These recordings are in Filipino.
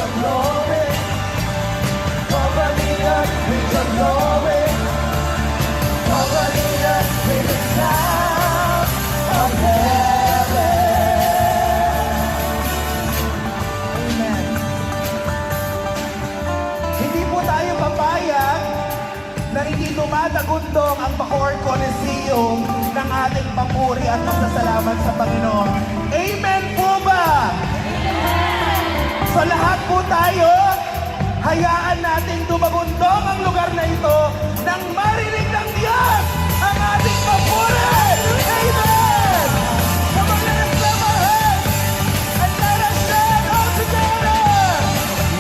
your glory. Covering us with your glory. Covering us with the sound of heaven. Amen. Hindi po tayo papayag na hindi tumatagundong ang Bacoor Coliseum ng ating papuri at pasasalamat sa Panginoon. Amen po ba? Amen! So lahat po tayo, hayaan nating dumagundong ang lugar na ito nang marinig ng Diyos ang ating papuri! Amen! Come on, let us clap our hands and let us stand all together!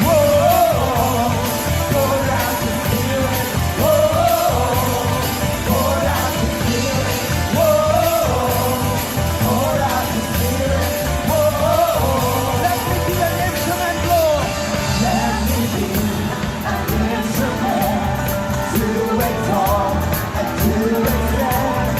Whoa! Pour out the Spirit! Whoa! Pour out the Spirit! Whoa! Pour out the Spirit! Whoa! Let me be an instrument, Lord! Let me be an instrument to exalt and to extend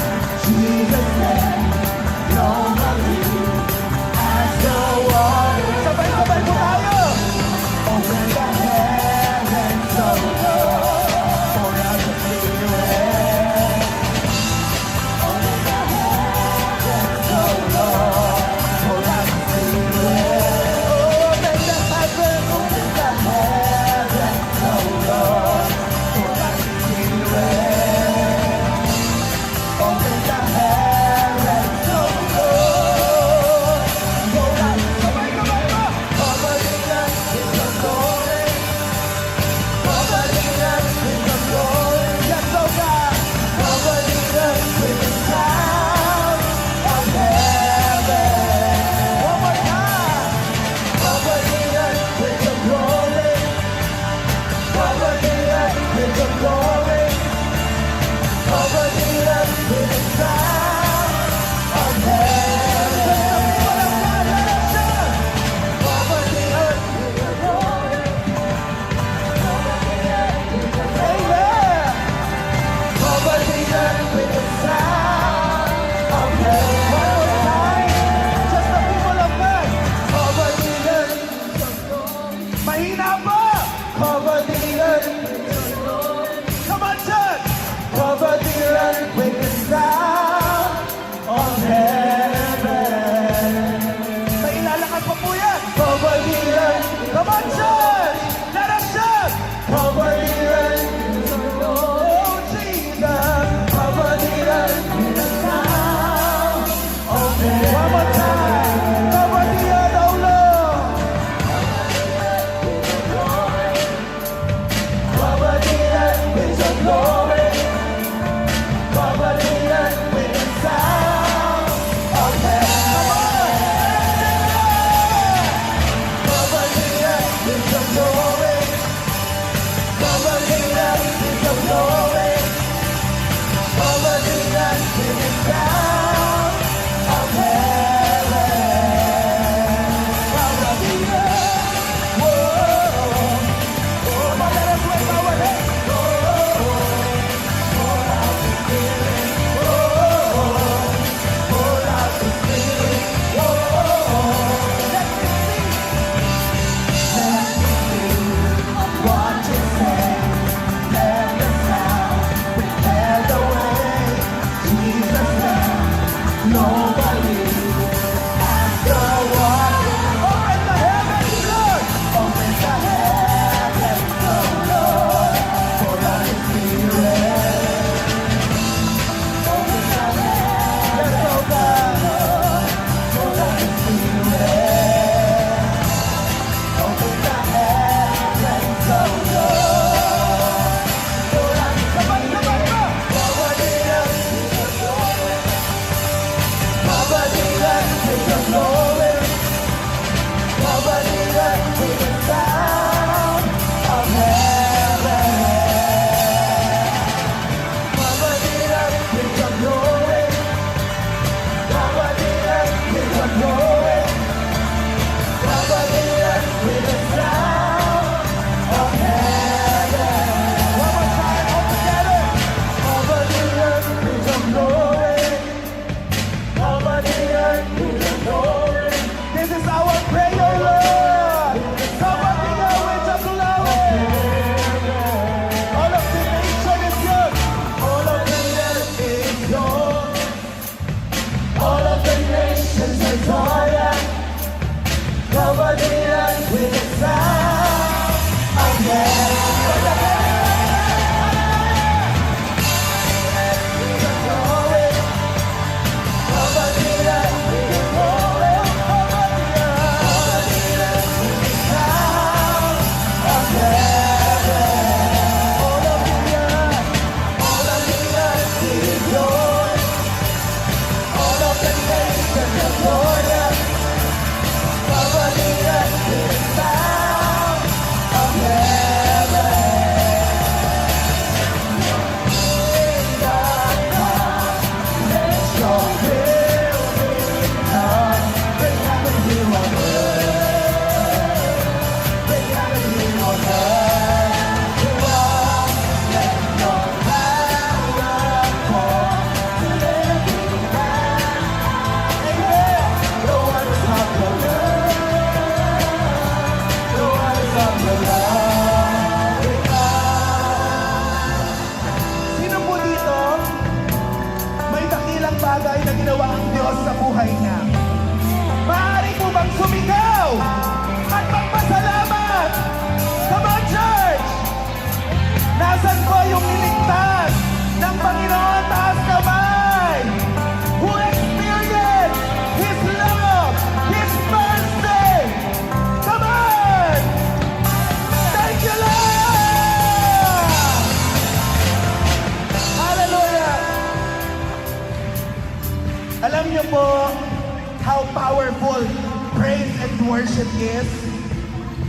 worship is,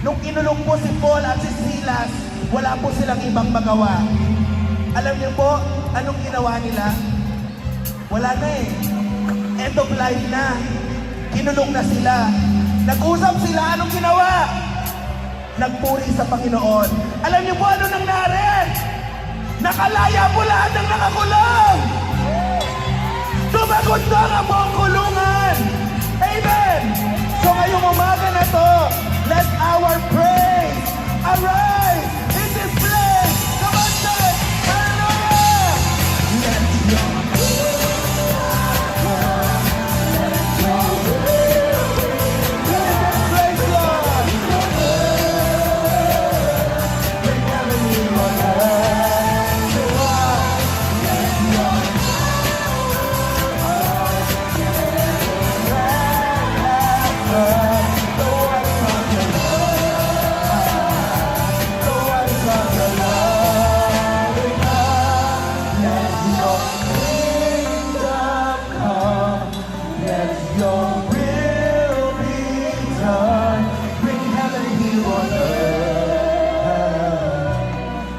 nung kinulong po si Paul at si Silas, wala po silang ibang magawa. Alam niyo po, anong ginawa nila? Wala na eh. End of life na. Kinulong na sila. Nag-usap sila, anong ginawa? Nagpuri sa Panginoon. Alam niyo po ano nangyari? Nakalaya po lahat ng nakakulong. Sumagot na ang buong kulungan. Amen! So ngayong umaga na to, let our praise arise in this place. Come on, church! Hallelujah! Let your praise Lord!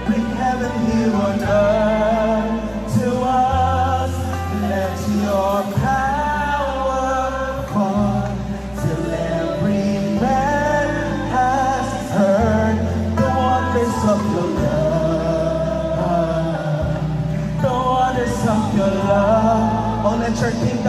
Bring heaven here on earth to us. Let your of your love. Oh, let your kingdom